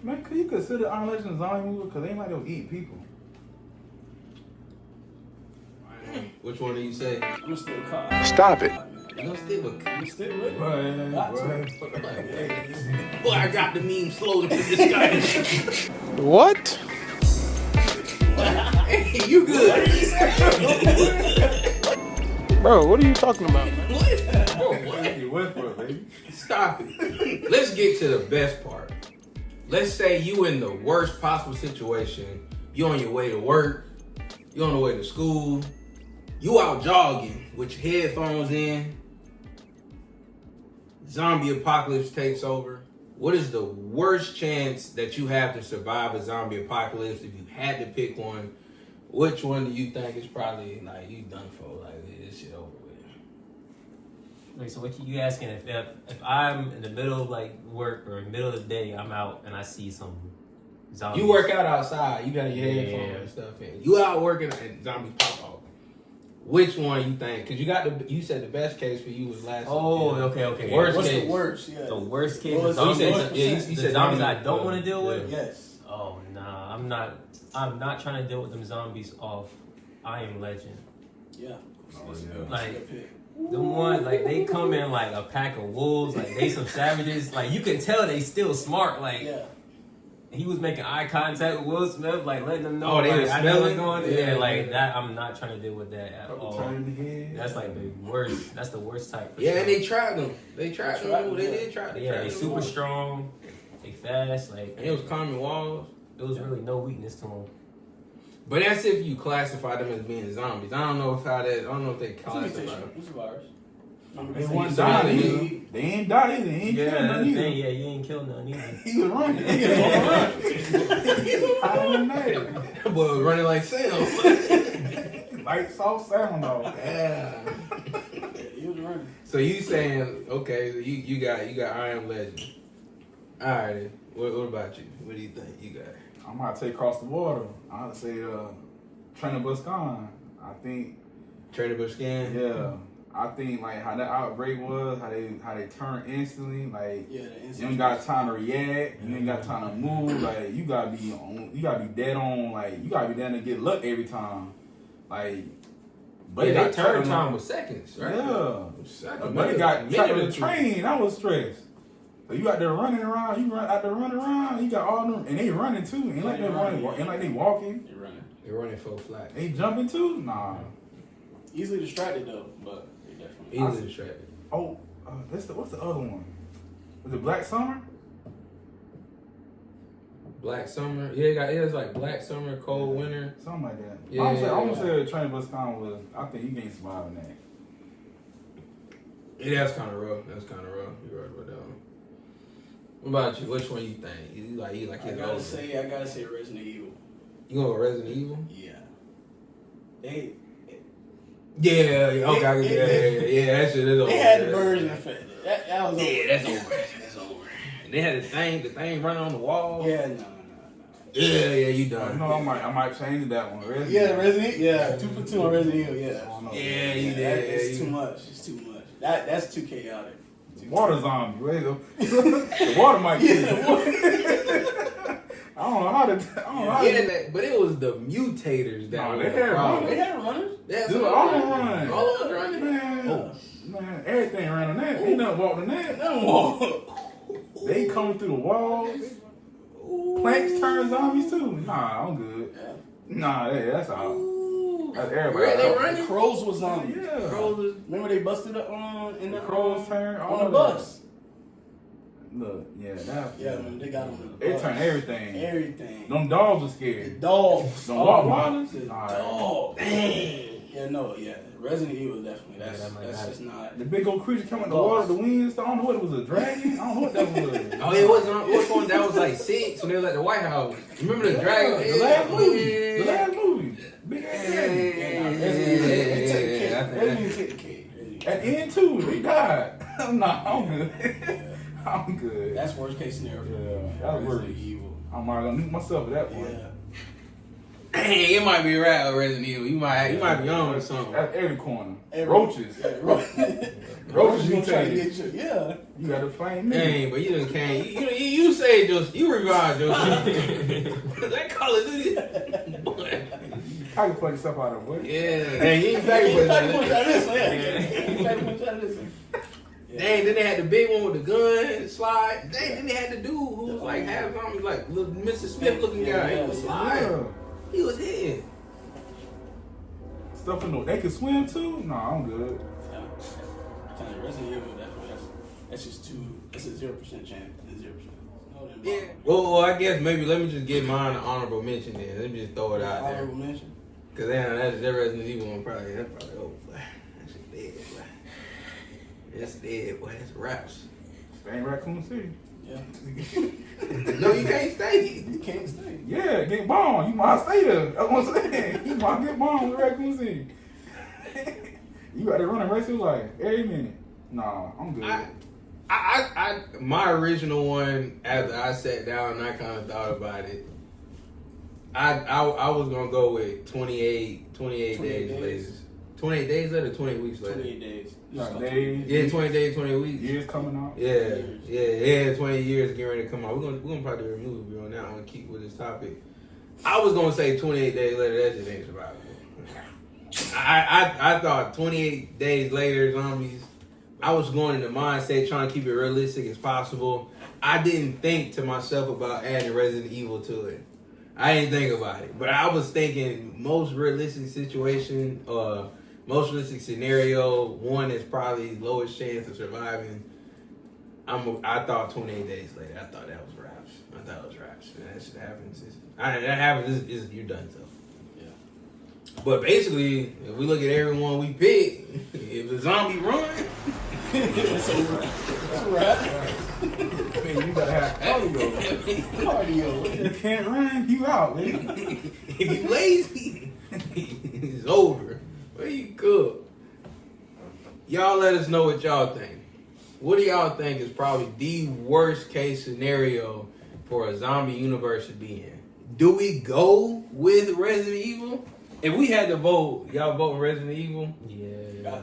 Man, could you consider Iron Legend a zombie movie? Because they ain't like they was eating people. Which one do you say? I'm gonna stick with Carl. Stop it. You gonna stick with? I'm gonna stick with it. Boy, I got the meme slowly for this guy. What? Hey, you good? Bro, what are you talking about, man? What? Stop it. Let's get to the best part. Let's say you in the worst possible situation. You on your way to work. You on the way to school. You out jogging with your headphones in. Zombie apocalypse takes over. What is the worst chance that you have to survive a zombie apocalypse? If you had to pick one, which one do you think is probably like you done for? Like this shit over with. Wait, so what you asking? If I'm in the middle of like work or middle of the day, I'm out and I see some zombies. You work out outside. You got your headphones and stuff in. You out working and zombies pop off. Which one you think? Because you said the best case for you was last. Oh, okay. Worst What's case. the worst? Yeah. The worst case. Well, The zombies, you said zombies I don't want to deal with. Yes. Oh nah, I'm not trying to deal with them zombies off I Am Legend. Yeah. Like the one, like they come in like a pack of wolves, like they some savages. Like you can tell they still smart. Like he was making eye contact with Will Smith, like letting them know. Oh, they was I know what's smelling? going. Yeah, like that. I'm not trying to deal with that at all. Turn That's like the worst. That's the worst type. For Yeah, sure. and they tried them. They tried them. They did try. They super strong. They fast. Like And it was climbing walls. There was really no weakness to them. But that's if you classify them as being zombies. I don't know if they classify them. What's the virus? They wasn't dying either. They ain't died either. They ain't killed none either. Yeah, you ain't killed none either. He was running. That boy was running like Sam. Like South Salmon dog. Yeah. He was running. So you saying okay? So you got I Am Legend. All right. What about you? What do you think you got? I might take Cross the Water. I'd say Trainer Buscon. I think Trader Buscan. yeah. I think like how that outbreak was, how they turn instantly, like Yeah, you ain't got time to react, you ain't got time to move, like you gotta be dead on, like you gotta be there to get luck every time, like. But Yeah, they turn time with seconds, right? Yeah, Seconds. but it got trapped in the train. I was stressed. So you out there running around, you run out there running around, you got all them, and they running too, ain't like they running, ain't like they walking. They're running full flat. They jumping too, nah. Easily distracted though, but they definitely Easily distracted. Oh, what's the other one? Was it Black Summer? Black Summer. Yeah, it was like Black Summer, Cold Winter. Something like that. Yeah, I'm gonna say Train Buscon was. I think you can't survive in that. Yeah, that's kind of rough. You're right about that one. What about you? Which one you think? You like I gotta say Resident Evil. You going with Resident Evil? Yeah. Yeah. Okay. Yeah. That shit is over. They had the version of it. That was over. Yeah, that's over. And they had the thing running on the wall. Yeah, no. Yeah, you done. You know, I might change that one. Resident Evil. Yeah, 2 for 2 on Resident Evil. Yeah. Yeah, you did. It's too much. It's too much. That's too chaotic. Water zombie. Wait, the water might kill you. I don't know how to. But it was the mutators that. They had runners. Dude, all them running. All of us running. Man, everything ran on that. Ain't nothing walked on that. They coming through the walls. Planks turn zombies too. Nah, I'm good. Nah, that's out. That's everybody. They running. Crows was zombies. Yeah. Crows. Remember they busted up in the crows turn on the bus. Look, man, they got on the bus. They turn everything. Everything. Them dogs are scared. The dogs. Them Rottweilers? Dog. Dang. Resident Evil definitely. That's just not. The big old creature coming in the water, the winds. I don't know what it was, a dragon? I don't know what that was. Oh, it wasn't. Which one? That was like 6 when they was at the White House. Remember the dragon? The last movie. Big ass dragon. Resident took the cake. At the end too, they died. Nah, I'm good. I'm good. That's worst case scenario. Yeah, that's worse. Evil. I'm already gonna nuke myself at that point. Yeah. dang, it might be a rap or Resident Evil. You might be on or something. At every corner. Roaches. Roaches Roaches gonna try to mutate. get you. Yeah. You gotta find me. Dang, but you done came. You saved your. You revived your. That Call of Duty. Boy. I can play stuff out of boy. Yeah. Dang, you ain't back Punch out with of this one. Yeah. Punch out of this one. Dang, then they had the big one with the gun slide. Dang, then they had the dude who was like half zombie, like little Mr. Smith looking guy. He was slide. He was hitting. Stuff in the they can swim too? No, I'm good. Resident Evil, that's just too. That's a 0% chance. It's 0%. Yeah. Well, I guess maybe let me just give mine an honorable mention then. Let me just throw it out there. Honorable mention. Cause that Resident Evil one probably over. That shit dead, boy. It's dead, boy. It's raps. Stay in Raccoon City. Yeah. No, you can't stay. You can't stay. Yeah, get bombed. You might stay there. That's what I'm saying. You might get bombed with Raccoon City. You got to run a race of life every minute. Nah, I'm good. My original one, after I sat down and I kind of thought about it, I was gonna go with 28 days later. 28 days later, 28 weeks later. 28 days. Like days. Yeah, 20 days, 20 weeks. Years coming out. Yeah. 20 years getting ready to come out. We're gonna probably do a movie on that one. Keep with this topic. I was gonna say 28 days later. That just ain't survivable. I thought 28 days later, zombies. I was going in the mindset trying to keep it realistic as possible. I didn't think to myself about adding Resident Evil to it. I didn't think about it, but I was thinking most realistic situation, most realistic scenario, one is probably lowest chance of surviving. I thought 28 days later. I thought that was raps. And that shit happens. That happens. You're done. So. But basically, if we look at everyone we pick, if the zombie run, It's over. It's a wrap. I mean, you gotta have cardio. You can't run, you out, man. if you lazy, it's over. Where you cook? Y'all let us know what y'all think. What do y'all think is probably the worst case scenario for a zombie universe to be in? Do we go with Resident Evil? If we had to vote, y'all vote Resident Evil? Yeah.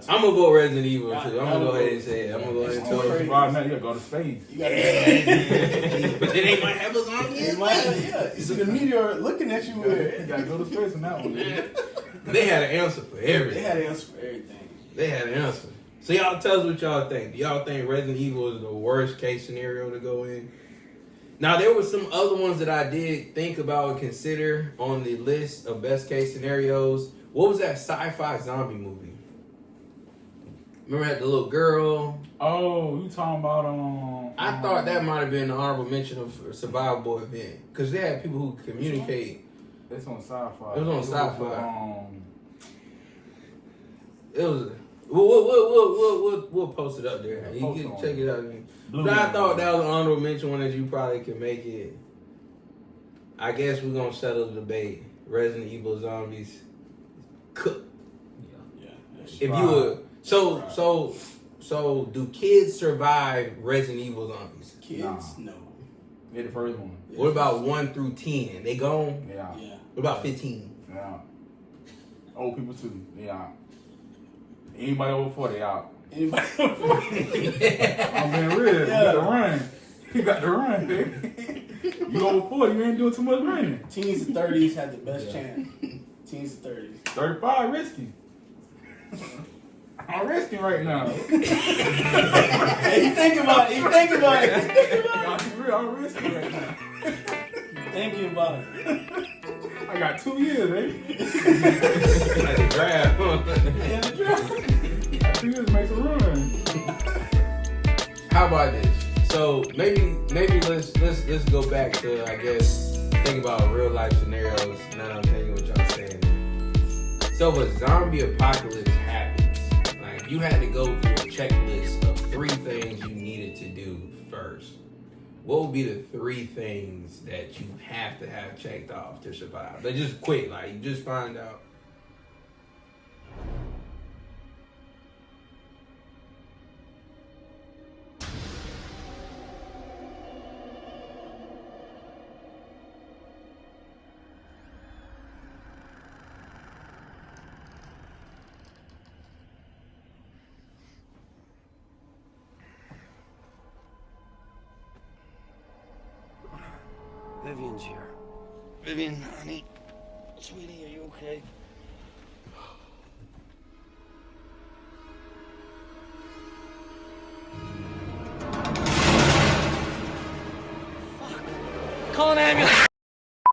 I'm gonna vote Resident Evil too. I'm gonna go ahead and say it. I'm gonna go ahead and tell you. Right now, you gotta go to space. You gotta But then they might have a zombie. You see the meteor looking at you You with. gotta go to space on that one. Man. They had an answer for everything. They had an answer for everything. They had an answer. So y'all tell us what y'all think. Do y'all think Resident Evil is the worst case scenario to go in? Now, there were some other ones that I did think about and consider on the list of best case scenarios. What was that sci-fi zombie movie? Remember that the little girl? Oh, you talking about I thought that might have been an honorable mention of a survivable event. Because they had people who communicate. It's on sci-fi. It was on sci-fi. It was we'll post it up there. You Post can on check it out. Blue But I Man. thought that was an honorable mention one that you probably could make it. I guess we're gonna settle the debate. Resident Evil zombies cook. Yeah. If you would so do kids survive Resident Evil zombies? Kids? No. They're the first one. What about 1 through 10? They gone? Yeah. What about 15? Yeah. Old people too. They out. Anybody over 40 out. Anybody? I'm being real. You gotta run. You got to run, baby. You over 40, you ain't doing too much running. Teens and 30s had the best chance. Teens and 30s. 35 risky. I'm risking right now. Hey, you think about it. Y'all be real, I'm risking right now. Thinking about it. I got 2 years, baby. Like a draft, huh? Yeah, the draft. 2 years makes a run. How about this? So maybe let's go back to, I guess, think about real life scenarios. Now that I'm thinking what y'all saying. So if a zombie apocalypse happens, like you had to go through a checklist of 3 things you needed to do first. What would be the 3 things that you have to have checked off to survive? They just quick, like you just find out. Vivian's here. Vivian, honey. Sweetie, are you okay? Fuck. Call an ambulance.